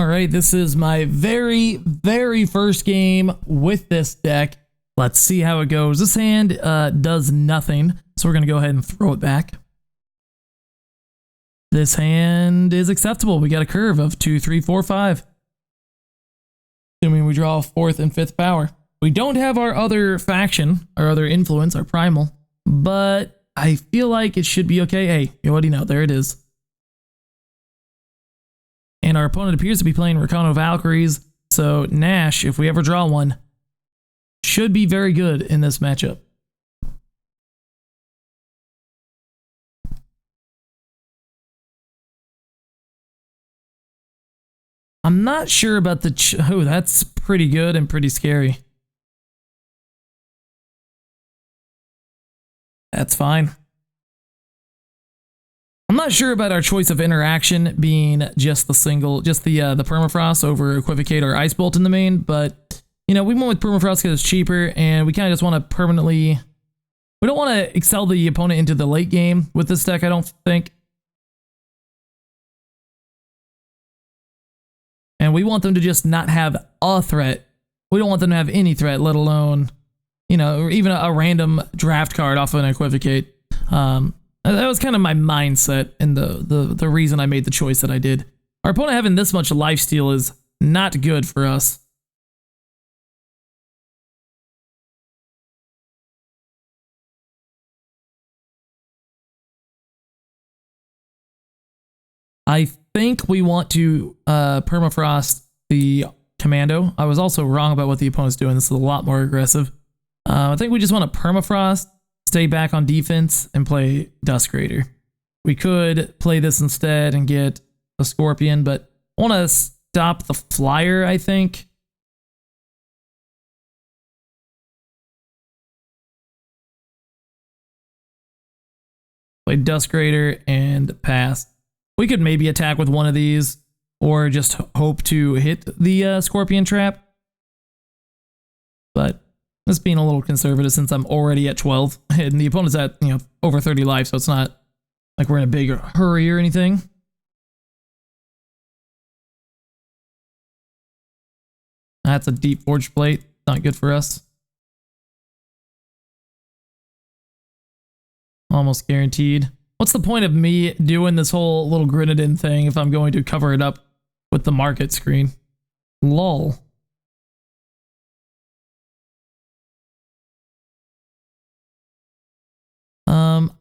right, this is my very first game with this deck. Let's see how it goes. This hand does nothing, so we're going to go ahead and throw it back. This hand is acceptable. We got a curve of 2, 3, 4, 5. Assuming we draw 4th and 5th power. We don't have our other faction, our other influence, our primal, but I feel like it should be okay. Hey, you already know, there it is. And our opponent appears to be playing Rakano Valkyries, so Nash, if we ever draw one, should be very good in this matchup. I'm not sure about the... Oh, that's pretty good and pretty scary. That's fine. I'm not sure about our choice of interaction being just the Permafrost over Equivocate or Ice Bolt in the main, but you know, we went with Permafrost because it's cheaper, and we kind of just want to permanently... We don't want to excel the opponent into the late game with this deck, I don't think. And we want them to just not have a threat. We don't want them to have any threat, let alone, you know, or even a random draft card off of an Equivocate. That was kind of my mindset and the reason I made the choice that I did. Our opponent having this much lifesteal is not good for us. I think we want to Permafrost the Commando. I was also wrong about what the opponent's doing. This is a lot more aggressive. I think we just want to Permafrost, stay back on defense, and play Dusk Raider. We could play this instead and get a Scorpion, but I want to stop the Flyer, I think. Play Dusk Raider and pass. We could maybe attack with one of these, or just hope to hit the Scorpion trap. But just being a little conservative since I'm already at 12, and the opponent's at, you know, over 30 life, so it's not like we're in a big hurry or anything. That's a deep Forge Plate. Not good for us. Almost guaranteed. What's the point of me doing this whole little Grenadin thing if I'm going to cover it up with the market screen? Lol.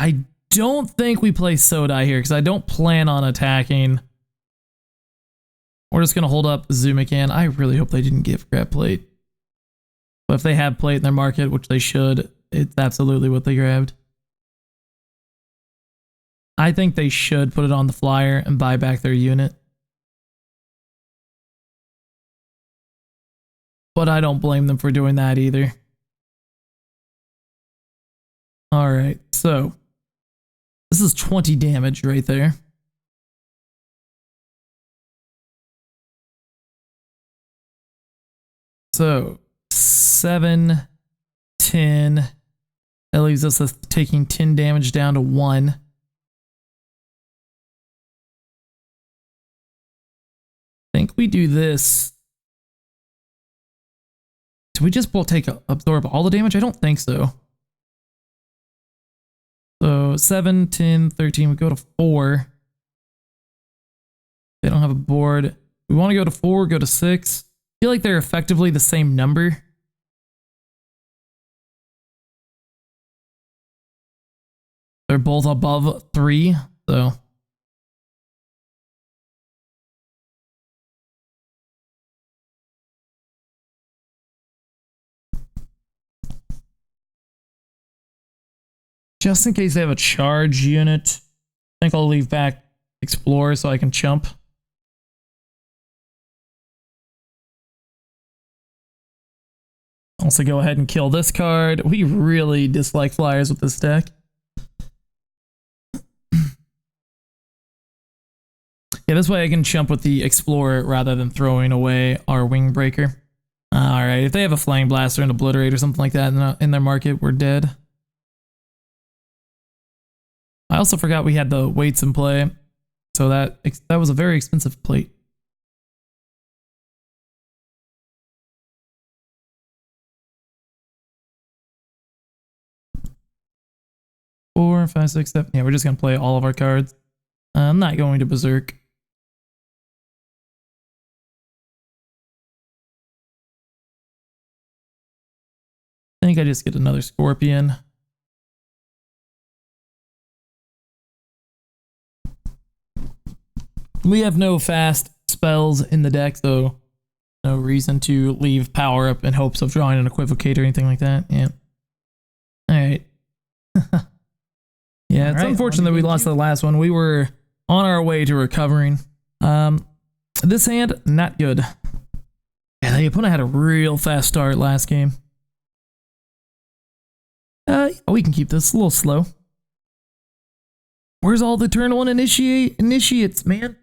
I don't think we play Sodai here because I don't plan on attacking. We're just going to hold up Zumacan. I really hope they didn't give Grab Plate. But if they have Plate in their market, which they should, it's absolutely what they grabbed. I think they should put it on the Flyer and buy back their unit. But I don't blame them for doing that either. Alright, so this is 20 damage right there. So 7, 10. That leaves us with taking 10 damage down to 1. I think we do this. Do we just absorb all the damage? I don't think so. So 7, 10, 13, we go to 4. They don't have a board. We want to go to 4, go to 6. I feel like they're effectively the same number. They're both above 3, so. Just in case they have a charge unit, I think I'll leave back Explorer so I can chump. Also go ahead and kill this card. We really dislike flyers with this deck. Yeah, this way I can chump with the Explorer rather than throwing away our Wingbreaker. Alright, if they have a Flying Blast or an Obliterate or something like that in their market, we're dead. I also forgot we had the weights in play, so that was a very expensive plate. 4, 5, 6, 7. Yeah, we're just going to play all of our cards. I'm not going to Berserk. I think I just get another Scorpion. We have no fast spells in the deck, so no reason to leave power up in hopes of drawing an Equivocate or anything like that. Yeah. Alright. Yeah, it's unfortunate that we lost the last one. We were on our way to recovering. This hand, not good. Yeah, the opponent had a real fast start last game. We can keep this a little slow. Where's all the turn 1 initiates, man?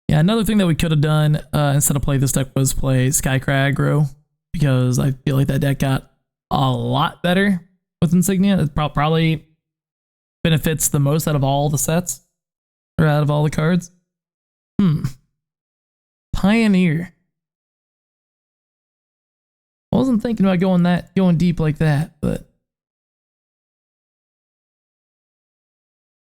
Yeah, another thing that we could have done instead of play this deck was play Skycrag aggro, because I feel like that deck got a lot better with Insignia. It probably benefits the most out of all the sets, or out of all the cards. Pioneer. I wasn't thinking about going deep like that, but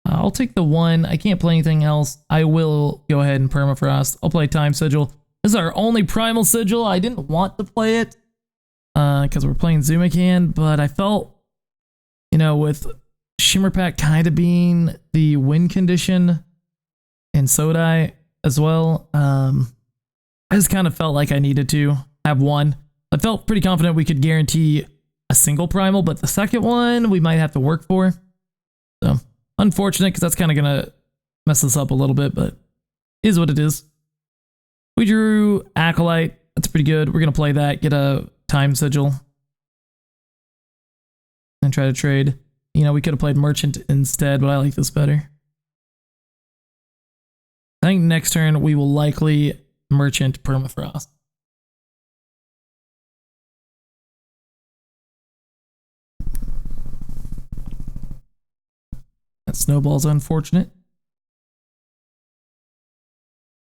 I'll take the 1. I can't play anything else. I will go ahead and Permafrost. I'll play Time Sigil. This is our only Primal Sigil. I didn't want to play it because we're playing Zumacan, but I felt, you know, with Shimmerpack kind of being the win condition and Sodai as well, I just kind of felt like I needed to have 1. I felt pretty confident we could guarantee a single Primal, but the second one we might have to work for. So unfortunate, because that's kind of going to mess us up a little bit, but it is what it is. We drew Acolyte. That's pretty good. We're going to play that, get a Time Sigil, and try to trade. You know, we could have played Merchant instead, but I like this better. I think next turn we will likely Merchant Permafrost. That snowball's unfortunate.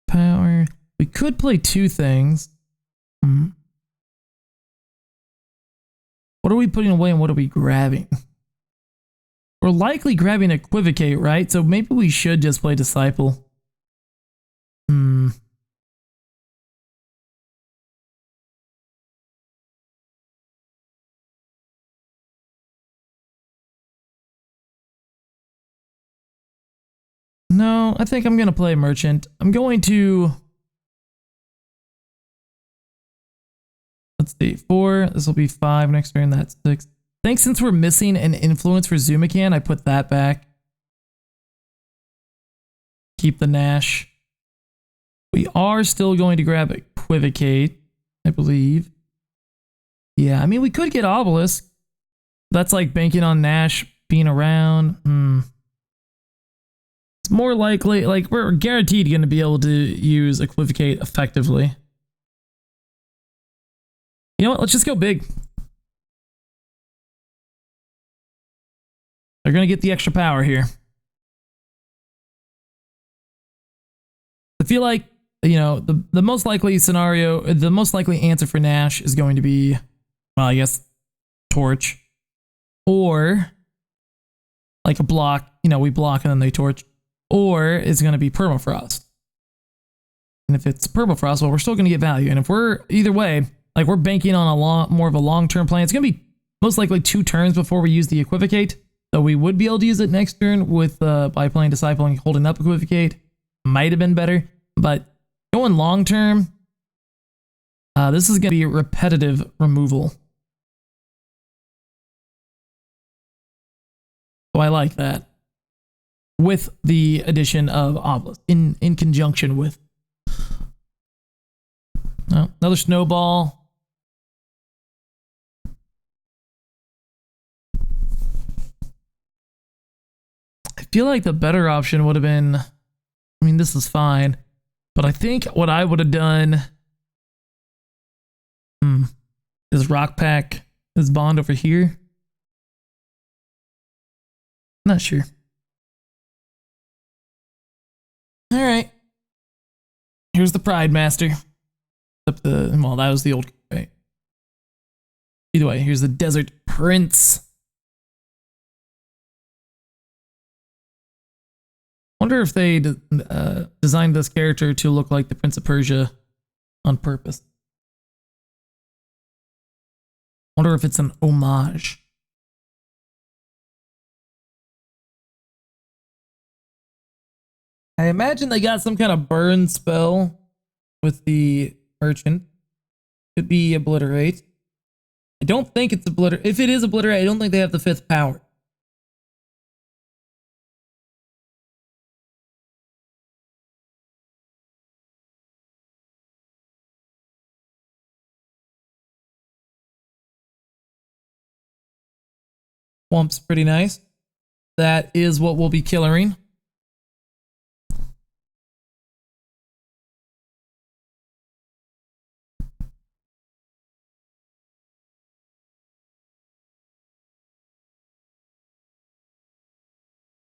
Power. We could play 2 things. What are we putting away and what are we grabbing? We're likely grabbing Equivocate, right? So maybe we should just play Disciple. No, I think I'm going to play Merchant. I'm going to... Let's see, 4. This will be 5 next turn. That's 6. I think since we're missing an influence for Zumacan, I put that back. Keep the Nash. We are still going to grab Equivocate, I believe. Yeah, I mean, we could get Obelisk. That's like banking on Nash being around. It's more likely, like, we're guaranteed going to be able to use Equivocate effectively. You know what? Let's just go big. They're going to get the extra power here. I feel like, you know, the most likely scenario, the most likely answer for Nash is going to be, well, I guess, Torch. Or, like a block, you know, we block and then they Torch. Or it's going to be Permafrost. And if it's Permafrost, well, we're still going to get value. And if we're, either way, like we're banking on a more of a long-term plan, it's going to be most likely 2 turns before we use the Equivocate. So we would be able to use it next turn with by playing Disciple and holding up Equivocate. Might have been better. But going long-term, this is going to be repetitive removal. So I like that. With the addition of Obelisk in conjunction with. Oh, another snowball. I feel like the better option would have been, I mean, this is fine, but I think what I would have done is Rock Pack this bond over here. Not sure. All right. Here's the Pride Master. Well, that was the old, right? Either way, here's the Desert Prince. Wonder if they designed this character to look like the Prince of Persia on purpose. Wonder if it's an homage. I imagine they got some kind of burn spell with the merchant. Could be obliterate. I don't think it's obliterate. If it is obliterate, I don't think they have the 5th power. Swamp's pretty nice. That is what we'll be killering.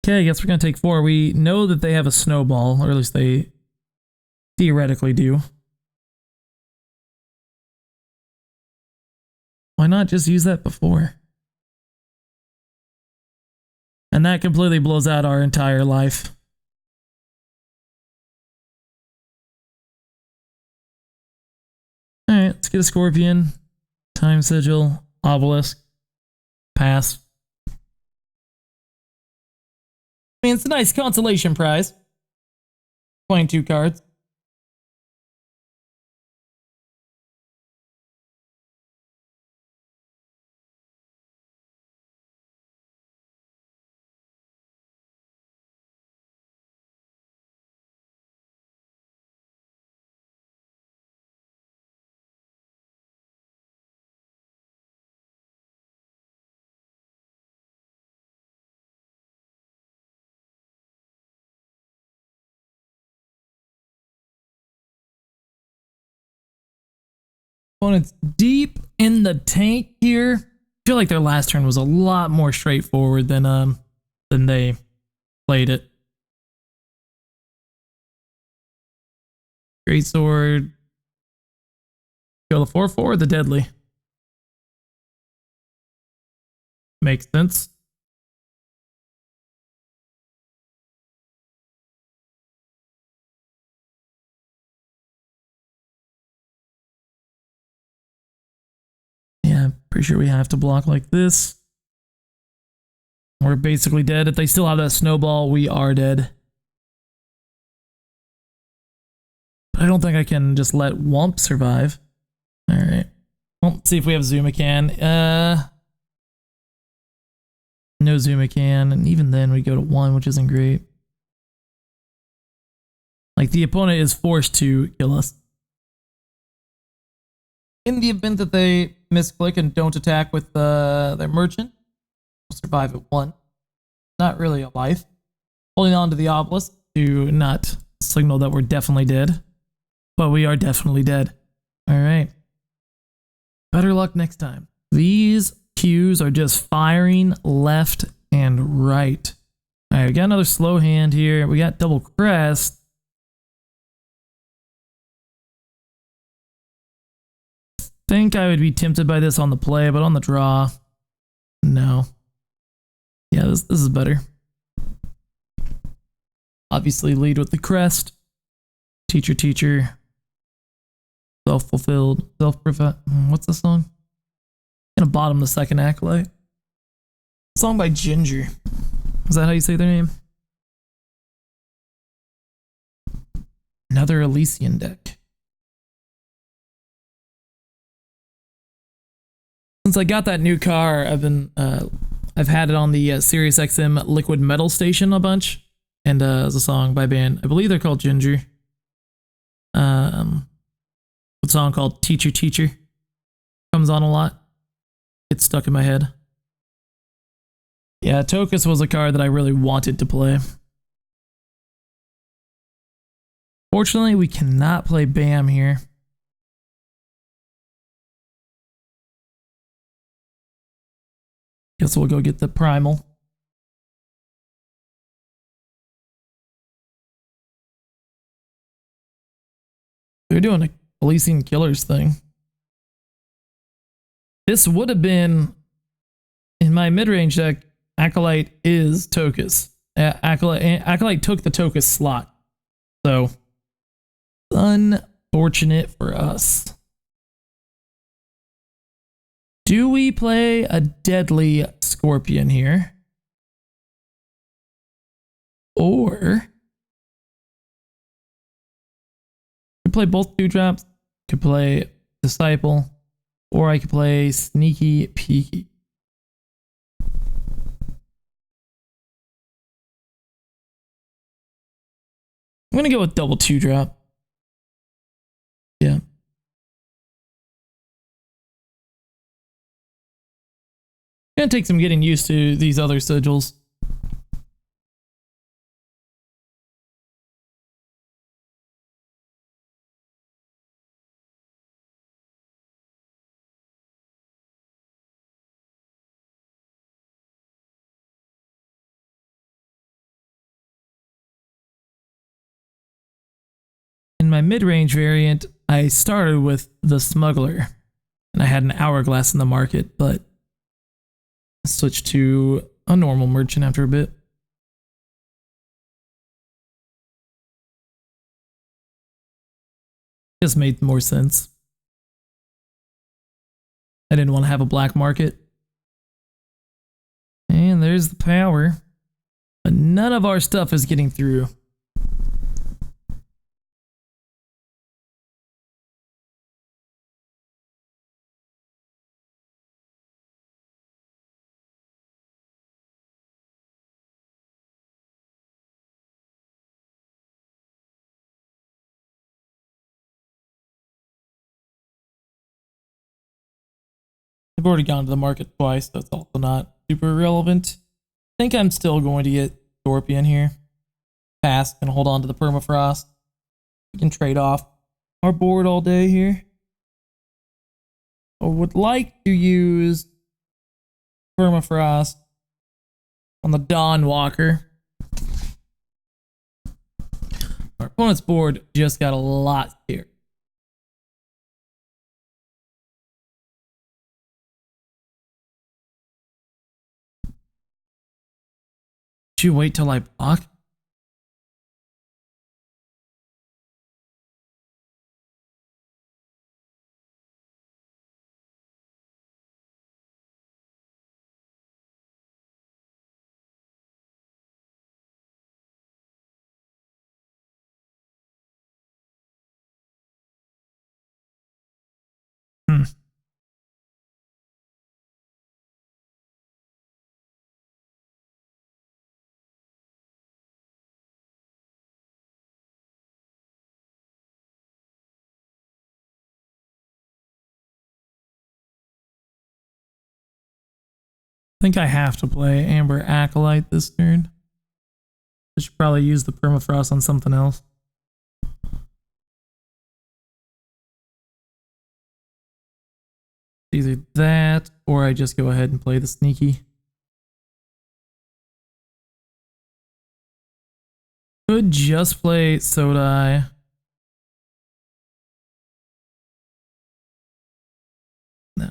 Okay, I guess we're going to take 4. We know that they have a snowball, or at least they theoretically do. Why not just use that before? And that completely blows out our entire life. Alright, let's get a scorpion. Time sigil, obelisk, pass. I mean, it's a nice consolation prize. Playing 2 cards. Opponent's deep in the tank here. I feel like their last turn was a lot more straightforward than they played it. Great sword. Go the 4/4 or the deadly. Makes sense. Yeah, pretty sure we have to block like this. We're basically dead. If they still have that snowball, we are dead. But I don't think I can just let Wump survive. Alright. Well, let's see if we have Zumacan. No Zumacan, and even then we go to 1, which isn't great. Like, the opponent is forced to kill us. In the event that they misclick and don't attack with their merchant, we'll survive at 1. Not really a life. Holding on to the obelisk to not signal that we're definitely dead. But we are definitely dead. Alright. Better luck next time. These cues are just firing left and right. Alright, we got another slow hand here. We got double crest. Think I would be tempted by this on the play, but on the draw, no. Yeah, this is better. Obviously lead with the crest. Teacher, teacher. Self-fulfilled. Self-professed. What's the song? Gonna bottom the second acolyte. Song by Ginger. Is that how you say their name? Another Elysian deck. Since I got that new car, I've had it on the Sirius XM Liquid Metal station a bunch, and as a song by a band, I believe they're called Ginger. A song called Teacher Teacher comes on a lot. It's stuck in my head. Yeah, Tokus was a card that I really wanted to play. Fortunately, we cannot play Bam here. Guess we'll go get the primal. They're doing a Elysian Killers thing. This would have been, in my mid-range deck, Acolyte is Tokus. Acolyte took the Tokus slot. So, unfortunate for us. Do we play a Deadly Scorpion here? Or could play both 2-drops, could play Disciple, or I could play Sneaky Peeky. I'm gonna go with double 2-drop. Yeah. Gonna take some getting used to these other sigils. In my mid-range variant, I started with the Smuggler, and I had an Hourglass in the market, but I switched to a normal merchant after a bit. Just made more sense. I didn't want to have a black market. And there's the power. But none of our stuff is getting through. I've already gone to the market twice, so it's also not super relevant. I think I'm still going to get Scorpion here. Pass, and hold on to the Permafrost. We can trade off our board all day here. I would like to use Permafrost on the Dawn Walker. Our opponent's board just got a lot here. Should you wait till I block? I think I have to play Amber Acolyte this turn. I should probably use the Permafrost on something else. Either that, or I just go ahead and play the Sneaky. Could just play Sodai. No.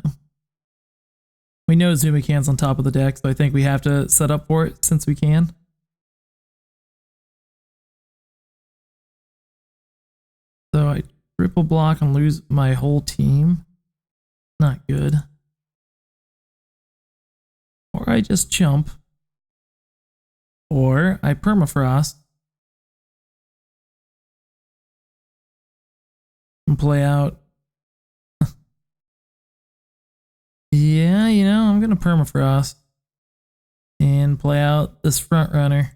We know Zumacan's on top of the deck, so I think we have to set up for it since we can. So I triple block and lose my whole team. Not good. Or I just jump. Or I Permafrost. And play out. Yeah, you know, I'm gonna Permafrost. And play out this front runner.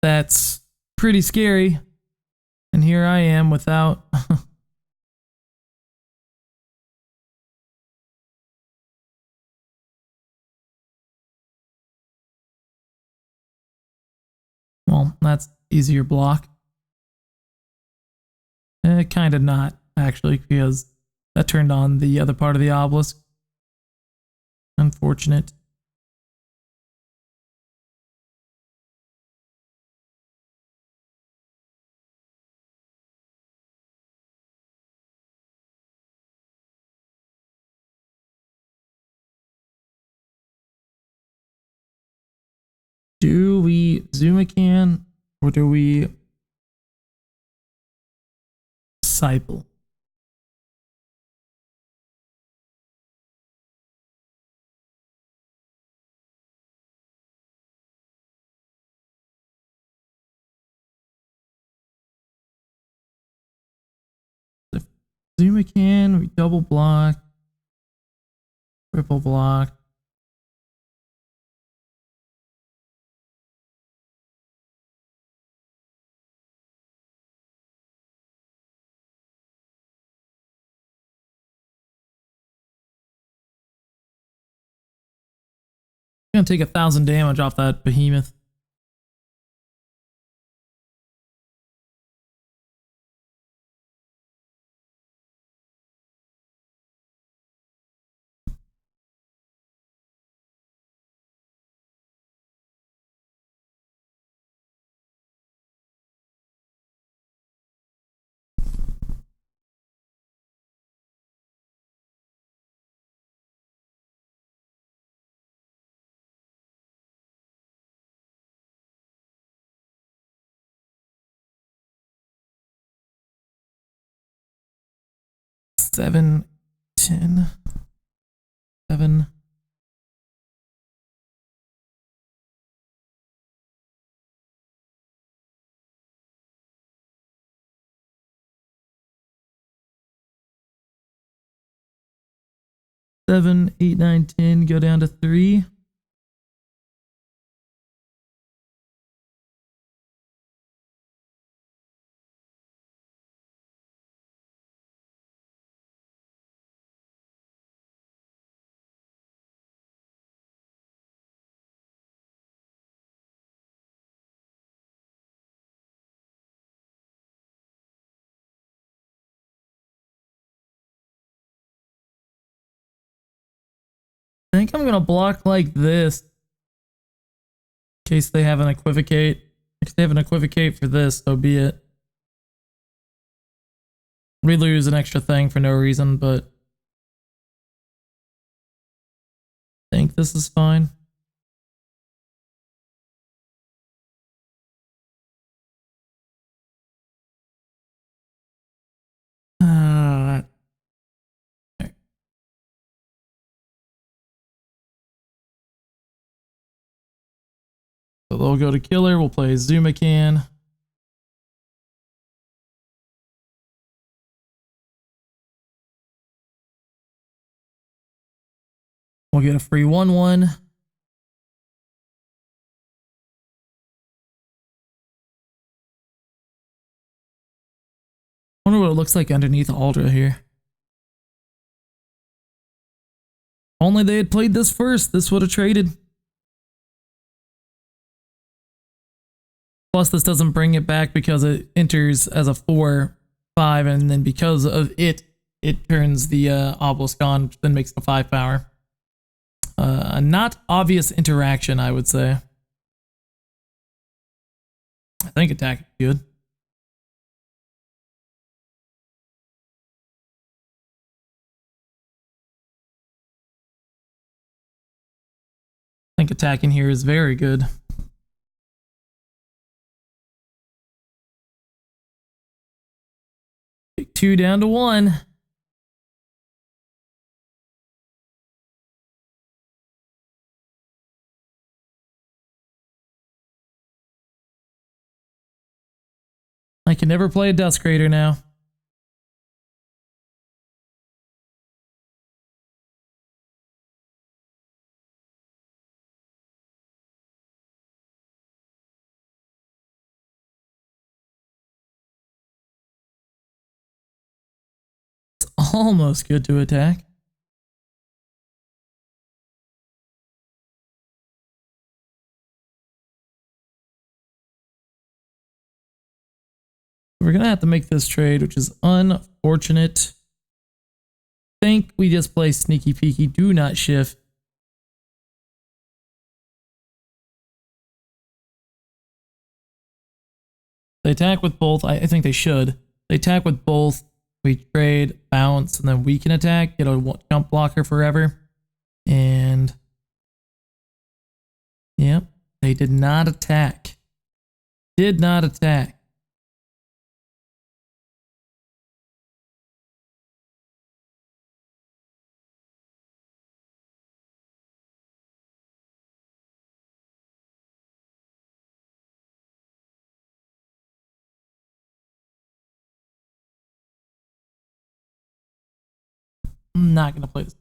That's pretty scary. And here I am without... Well, that's easier block. Kind of not, actually, because that turned on the other part of the obelisk. Unfortunate. Zumacan or do we Disciple? Zumacan, we double block, triple block. I'm gonna take 1,000 damage off that behemoth. Seven, 10, 7. Seven, 8, 9, 10, go down to 3. I think I'm gonna block like this in case they have an equivocate. If they have an equivocate for this, so be it. We lose an extra thing for no reason, but I think this is fine. So they'll go to killer. We'll play Zumacan. We'll get a free 1/1. Wonder what it looks like underneath Aldra here. Only they had played this first, this would have traded. Plus, this doesn't bring it back because it enters as a 4/5, and then because of it, it turns the obelisk on, which then makes it a 5 power. A not obvious interaction, I would say. I think attack is good. I think attacking here is very good. Take 2 down to 1. I can never play a Dusk Raider now. It's almost good to attack. We're going to have to make this trade, which is unfortunate. I think we just play Sneaky Peeky. Do not shift. They attack with both. I think they should. They attack with both. We trade, bounce, and then we can attack. Get a jump blocker forever. And... yep, they did not attack. Did not attack. I'm not going to play this.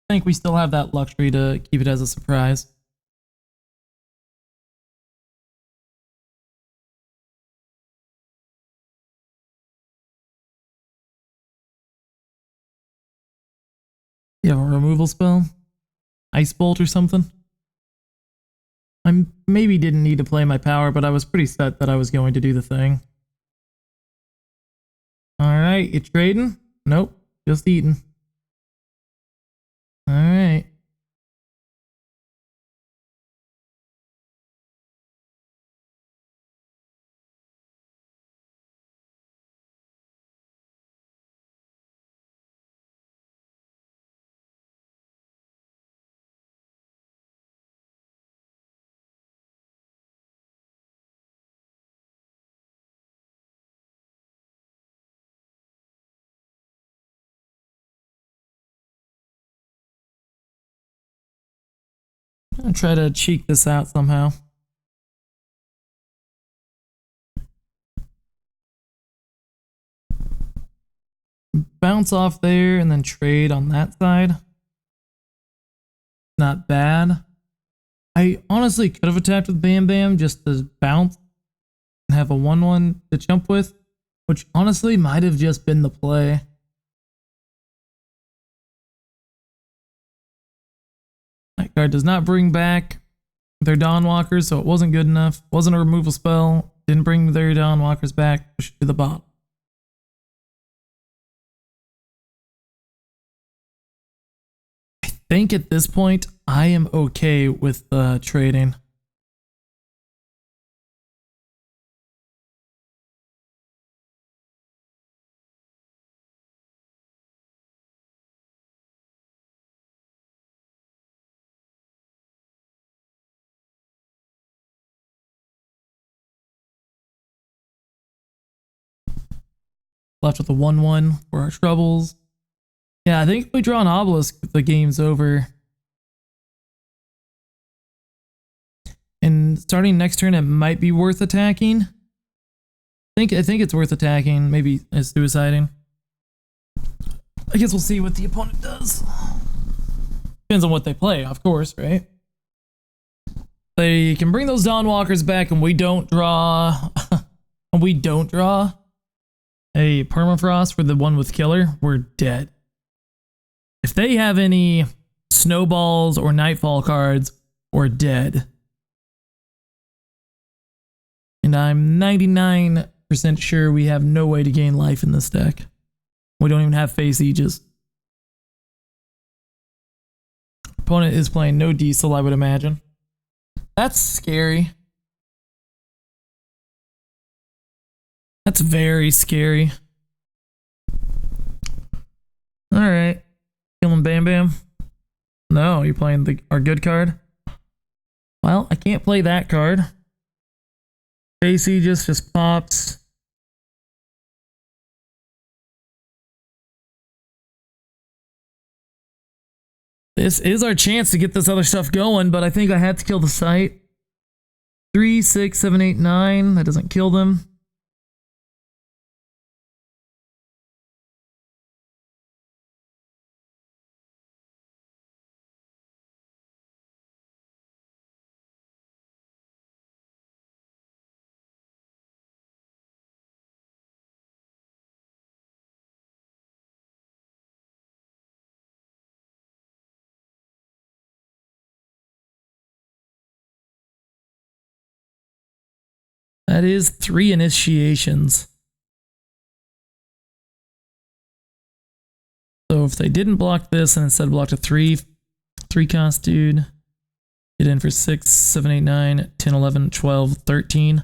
I think we still have that luxury to keep it as a surprise. You have a removal spell? Ice Bolt or something? I maybe didn't need to play my power, but I was pretty set that I was going to do the thing. Alright, you trading? Nope, just eating. Alright. I'm gonna try to cheek this out somehow. Bounce off there and then trade on that side. Not bad. I honestly could have attacked with Bam Bam just to bounce and have a 1-1 to jump with, which honestly might have just been the play. That card does not bring back their Dawnwalkers, so it wasn't good enough. Wasn't a removal spell. Didn't bring their Dawnwalkers back. Push it to the bottom. I think at this point, I am okay with trading. Left with a 1-1 for our troubles. Yeah, I think if we draw an obelisk, the game's over. And starting next turn, it might be worth attacking. I think it's worth attacking. Maybe suiciding. I guess we'll see what the opponent does. Depends on what they play, of course, right? They can bring those Dawnwalkers back, and we don't draw. And we don't draw a permafrost for the one with killer. We're dead. If they have any snowballs or nightfall cards, we're dead. And I'm 99% sure we have no way to gain life in this deck. We don't even have face sieges. Opponent is playing no diesel, I would imagine. That's scary. That's very scary. Alright. Killing Bam Bam? No, you're playing our good card? Well, I can't play that card. Face Aegis just pops. This is our chance to get this other stuff going, but I think I had to kill the site. 3, 6, 7, 8, 9. That doesn't kill them. That is 3 initiations. So if they didn't block this and instead blocked a 3 cost dude, get in for 6, 7, 8, 9, 10, 11, 12, 13.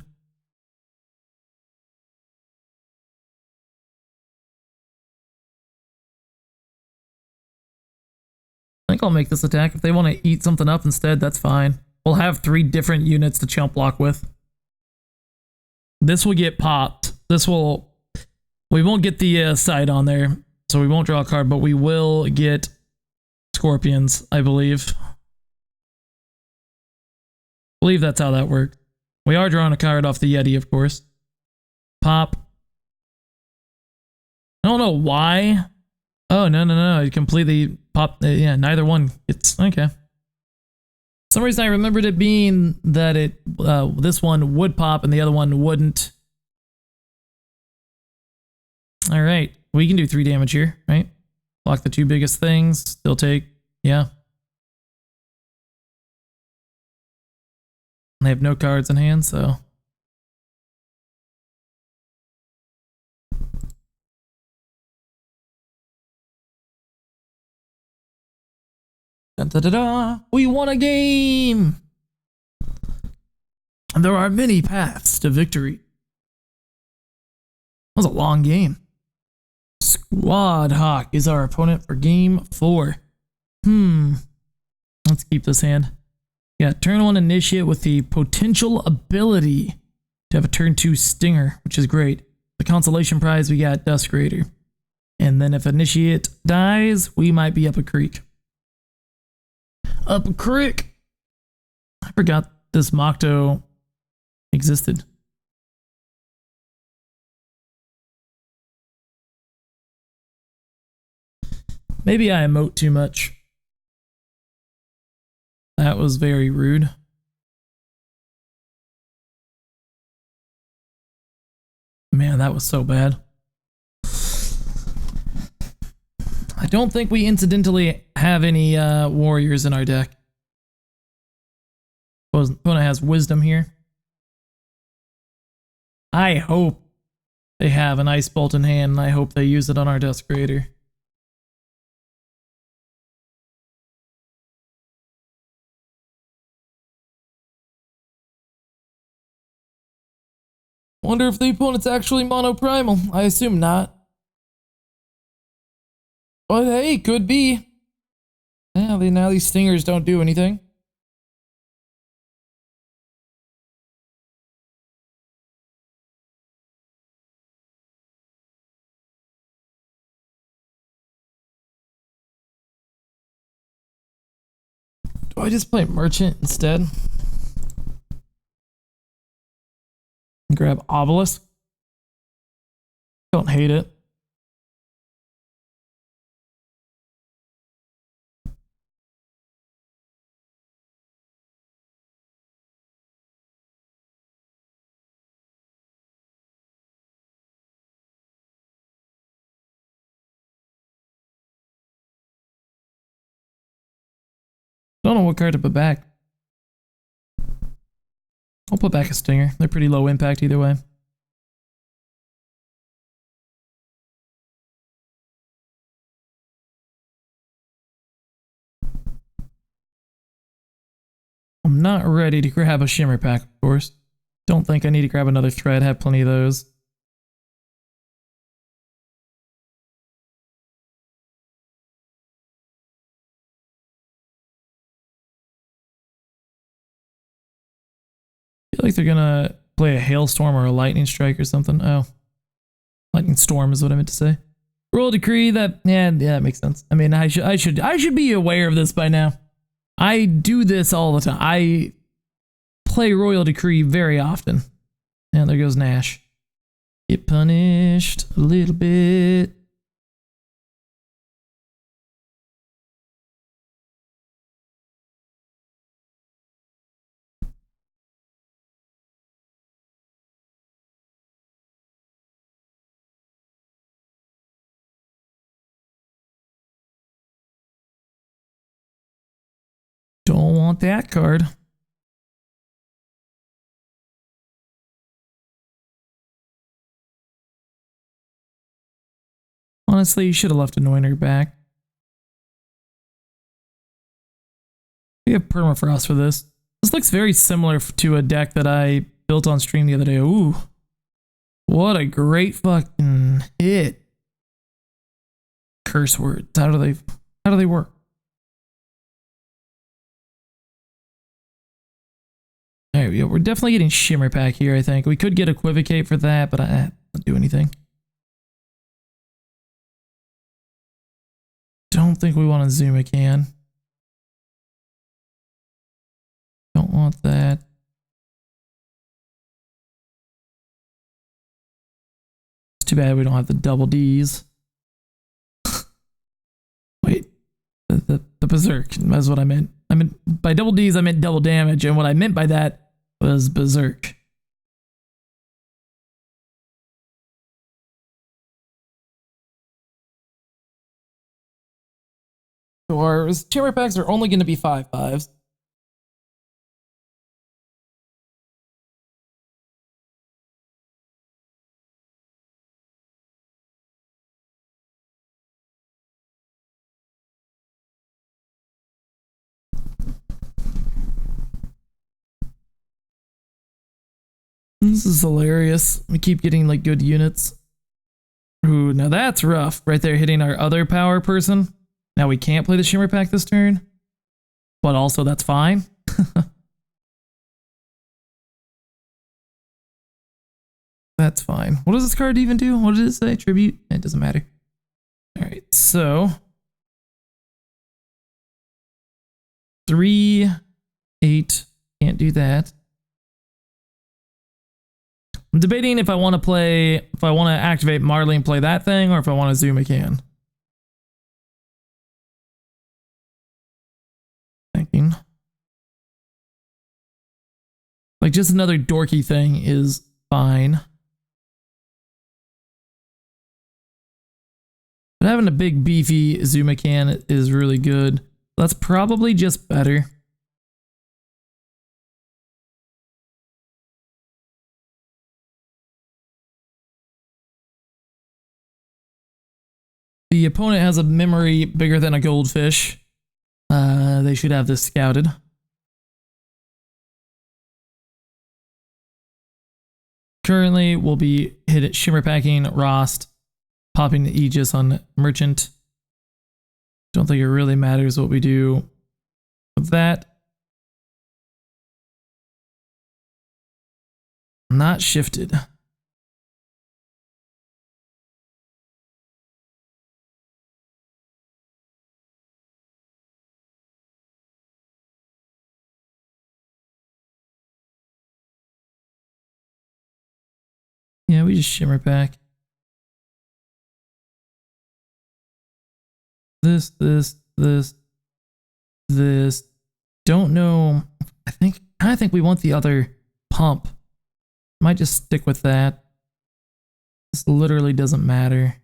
I think I'll make this attack. If they want to eat something up instead, that's fine. we'll have 3 different units to chump block with. This will get popped. We won't get the side on there, so we won't draw a card, but we will get scorpions, I believe. I believe that's how that worked. We are drawing a card off the Yeti, of course. Pop. I don't know why. Oh, no. It completely popped. Yeah, neither one. It's okay. For some reason I remembered it being that this one would pop and the other one wouldn't. All right. We can do 3 damage here, right? Block the 2 biggest things. Still take, yeah. They have no cards in hand, so. Dun, da, da, da. We won a game! And there are many paths to victory. That was a long game. Squad Hawk is our opponent for game 4. Let's keep this hand. Yeah, turn 1 initiate with the potential ability to have a turn 2 stinger, which is great. The consolation prize, we got Dusk Raider. And then if initiate dies, we might be up a creek. Up a creek! I forgot this Mocto existed. Maybe I emote too much. That was very rude. Man, that was so bad. I don't think we incidentally have any warriors in our deck. Opponent has wisdom here. I hope they have an ice bolt in hand, and I hope they use it on our Dusk Raider. Wonder if the opponent's actually monoprimal. I assume not. But hey, could be. Yeah, now these stingers don't do anything. Do I just play Merchant instead? Grab Obelisk. Don't hate it. Don't know what card to put back. I'll put back a Stinger. They're pretty low impact either way. I'm not ready to grab a Shimmerpack, of course. Don't think I need to grab another thread. Have plenty of those. I feel like they're gonna play a Hailstorm or a Lightning Strike or something. Oh. Lightning Storm is what I meant to say. Royal Decree, that that makes sense. I mean, I should be aware of this by now. I do this all the time. I play Royal Decree very often. And there goes Nash. Get punished a little bit. Don't want that card. Honestly, you should have left Anointer back. We have Permafrost for this. This looks very similar to a deck that I built on stream the other day. Ooh. What a great fucking hit. Curse words. How do they work? Alright, yeah, we're definitely getting Shimmerpack here, I think. We could get Equivocate for that, but I don't do anything. Don't think we want to zoom a can. Don't want that. It's too bad we don't have the double Ds. Wait, the Berserk, that's what I meant. I meant by double Ds, I meant double damage, and what I meant by that was Berserk. So our Shimmerpacks are only going to be 5/5s. This is hilarious. We keep getting like good units. Ooh, now that's rough. Right there hitting our other power person. Now we can't play the Shimmerpack this turn. But also that's fine. That's fine. What does this card even do? What did it say? Tribute? It doesn't matter. Alright, so 3, 8. Can't do that. I'm debating if I want to activate Marley and play that thing, or if I want to zoom a can. Thinking. Like just another dorky thing is fine. But having a big beefy Zuma can is really good. That's probably just better. The opponent has a memory bigger than a goldfish. They should have this scouted. Currently, we'll be Shimmerpacking Rost, popping the Aegis on Merchant. Don't think it really matters what we do with that. Not shifted. Yeah, we just Shimmerpack. This. Don't know. I think we want the other pump. Might just stick with that. This literally doesn't matter.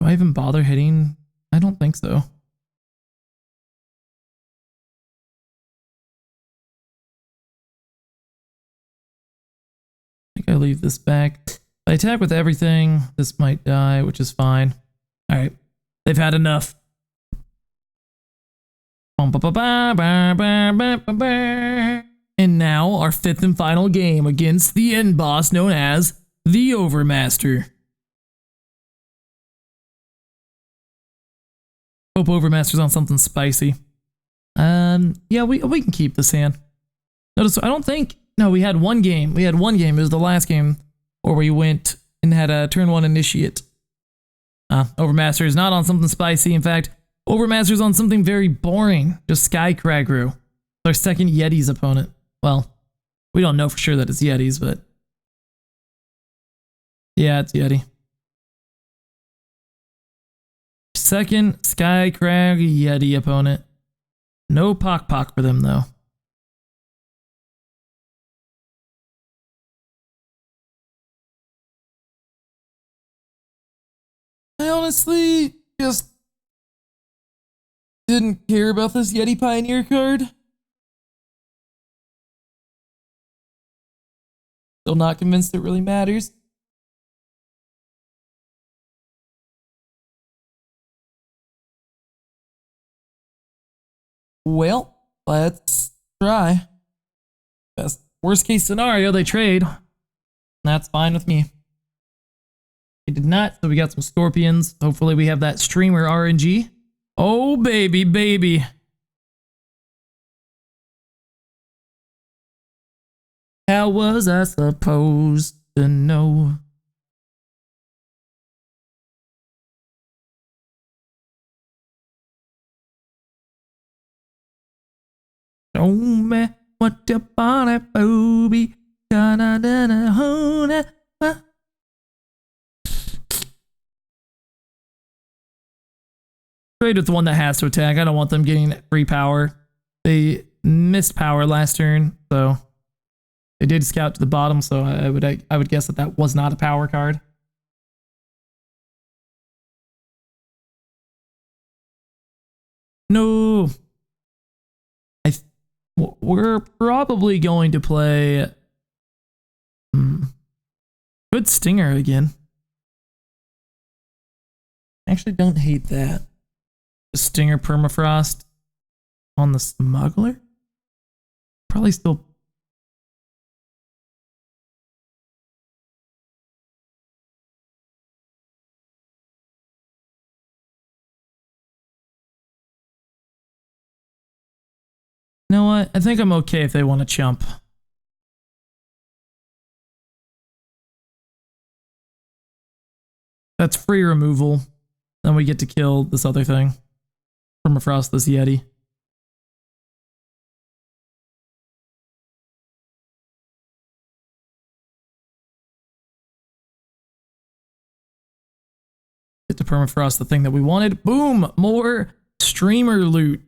Do I even bother hitting? I don't think so. I think I leave this back. If I attack with everything, this might die, which is fine. Alright. They've had enough. And now our fifth and final game against the end boss known as the Overmaster. Hope Overmaster's on something spicy. Yeah, we can keep this hand. Notice I don't think no, we had one game. It was the last game where we went and had a turn 1 initiate. Overmaster is not on something spicy. In fact, Overmaster's on something very boring. Just Sky Kragru. It's our second Yeti's opponent. Well, we don't know for sure that it's Yeti's, but yeah, it's Yeti. Second Sky Crag Yeti opponent. No Pock Pock for them though. I honestly just didn't care about this Yeti Pioneer card. Still not convinced it really matters. Well, let's try. Worst case scenario, they trade. That's fine with me. They did not, so we got some Scorpions. Hopefully we have that Streamer RNG. Oh, baby, baby. How was I supposed to know? Show me what your body, booby. Trade with the one that has to attack. I don't want them getting free power. They missed power last turn, so they did scout to the bottom. So I would guess that that was not a power card. No, we're probably going to play good Stinger again. I actually don't hate that. The Stinger Permafrost on the Smuggler? Probably still. You know what? I think I'm okay if they want to chump. That's free removal. Then we get to kill this other thing. Permafrost this Yeti. Get to permafrost the thing that we wanted. Boom! More streamer loot.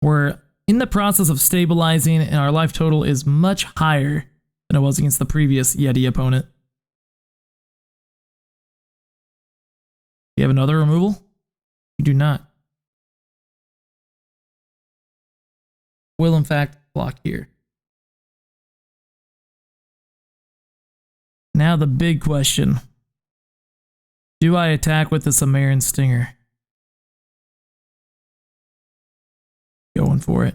We're in the process of stabilizing, and our life total is much higher than it was against the previous Yeti opponent. You have another removal? You do not. Will in fact block here. Now the big question. Do I attack with the Sumerian Stinger? Going for it.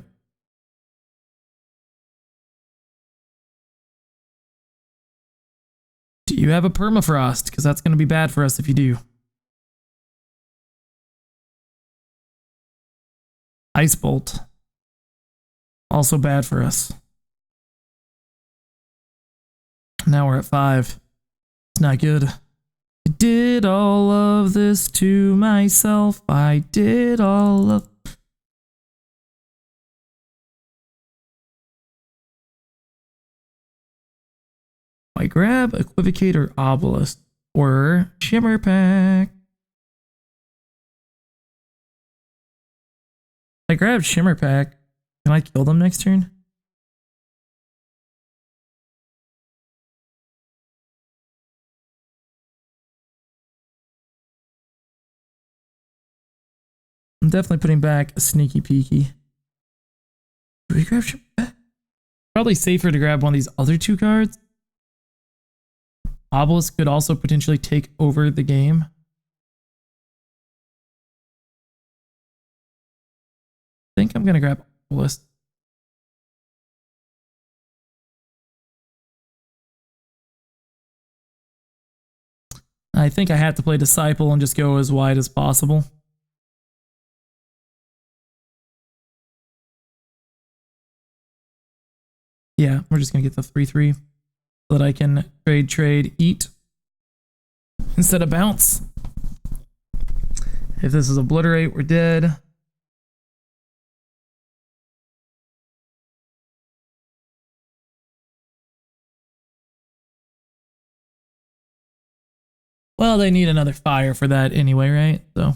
Do you have a permafrost? Because that's going to be bad for us if you do. Ice Bolt. Also bad for us. Now we're at 5. It's not good. I did all of this to myself. I did all of... I grab Equivocator Obelisk or Shimmerpack. I grab Shimmerpack. Can I kill them next turn? I'm definitely putting back a Sneaky Peeky. Do we grab Shimmerpack? Probably safer to grab one of these other 2 cards. Obelisk could also potentially take over the game. I think I'm going to grab Obelisk. I think I have to play Disciple and just go as wide as possible. Yeah, we're just going to get the 3/3 so that I can trade, eat instead of bounce. If this is Obliterate, we're dead. Well, they need another fire for that anyway, right? So,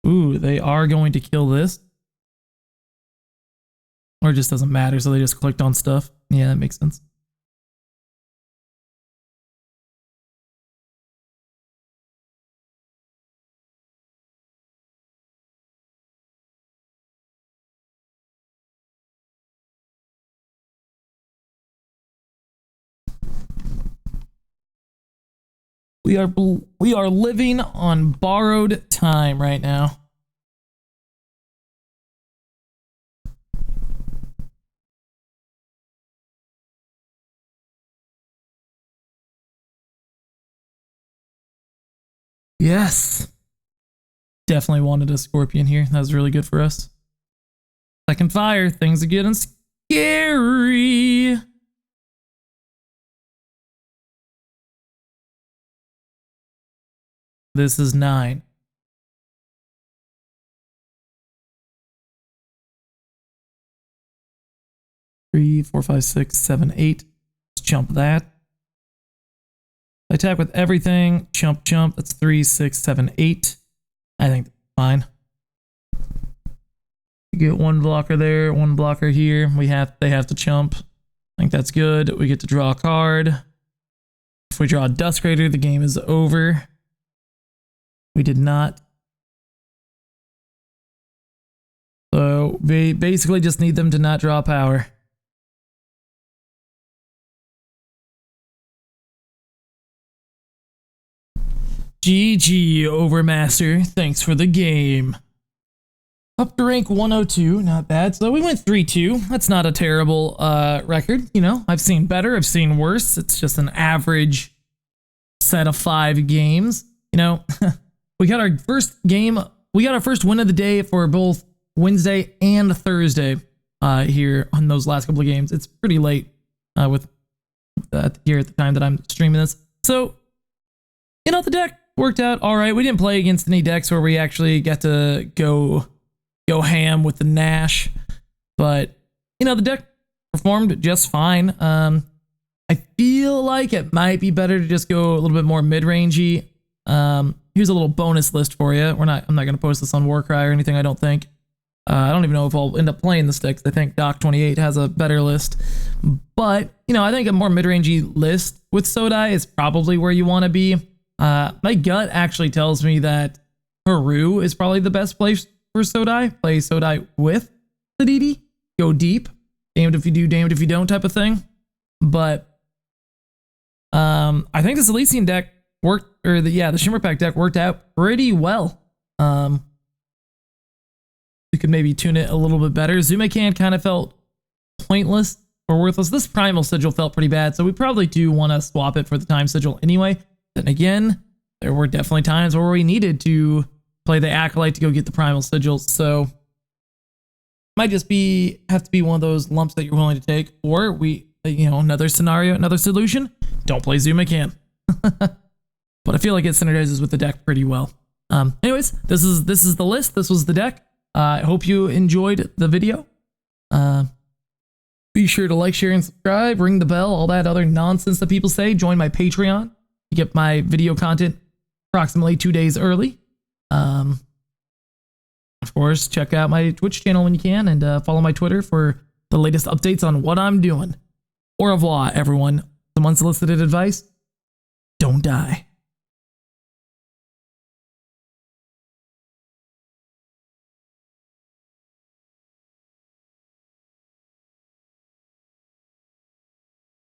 ooh, they are going to kill this. Or it just doesn't matter, so they just clicked on stuff. Yeah, that makes sense. We are living on borrowed time right now. Yes. Definitely wanted a Scorpion here. That was really good for us. Second fire. Things are getting scary. This is 9. Three, 4, 5, 6, 7, 8. Let's jump that. Attack with everything. Jump, jump. That's 3, 6, 7, 8. I think that's fine. You get one blocker there, one blocker here. They have to jump. I think that's good. We get to draw a card. If we draw a Dusk Raider, the game is over. We did not. So we basically just need them to not draw power. GG, Overmaster. Thanks for the game. Up to rank 102, not bad. So we went 3-2. That's not a terrible record. You know, I've seen better, I've seen worse. It's just an average set of 5 games. You know, we got our first game. We got our first win of the day for both Wednesday and Thursday here on those last couple of games. It's pretty late with here at the time that I'm streaming this. So, you know, the deck worked out all right. We didn't play against any decks where we actually got to go ham with the Nash, but you know, the deck performed just fine. I feel like it might be better to just go a little bit more mid-rangey. Here's a little bonus list for you. I'm not going to post this on Warcry or anything, I don't think. I don't even know if I'll end up playing this deck. I think Doc28 has a better list, but you know, I think a more mid-rangey list with Sodai is probably where you want to be. My gut actually tells me that Haru is probably the best place for Sodai. Play Sodai with the DD. Go deep. Damned if you do, damned if you don't type of thing. But I think this Elysian deck worked, or the Shimmerpack deck worked out pretty well. We could maybe tune it a little bit better. Zumacan kind of felt pointless or worthless. This Primal Sigil felt pretty bad, so we probably do want to swap it for the Time Sigil anyway. Then again, there were definitely times where we needed to play the Acolyte to go get the Primal Sigils, so might just have to be one of those lumps that you're willing to take, or another scenario, another solution, don't play Zumacan. But I feel like it synergizes with the deck pretty well. Anyways, this is the list. This was the deck. I hope you enjoyed the video. Be sure to like, share, and subscribe. Ring the bell. All that other nonsense that people say. Join my Patreon. You get my video content approximately 2 days early. Of course, check out my Twitch channel when you can, and follow my Twitter for the latest updates on what I'm doing. Au revoir, everyone. Some unsolicited advice: don't die.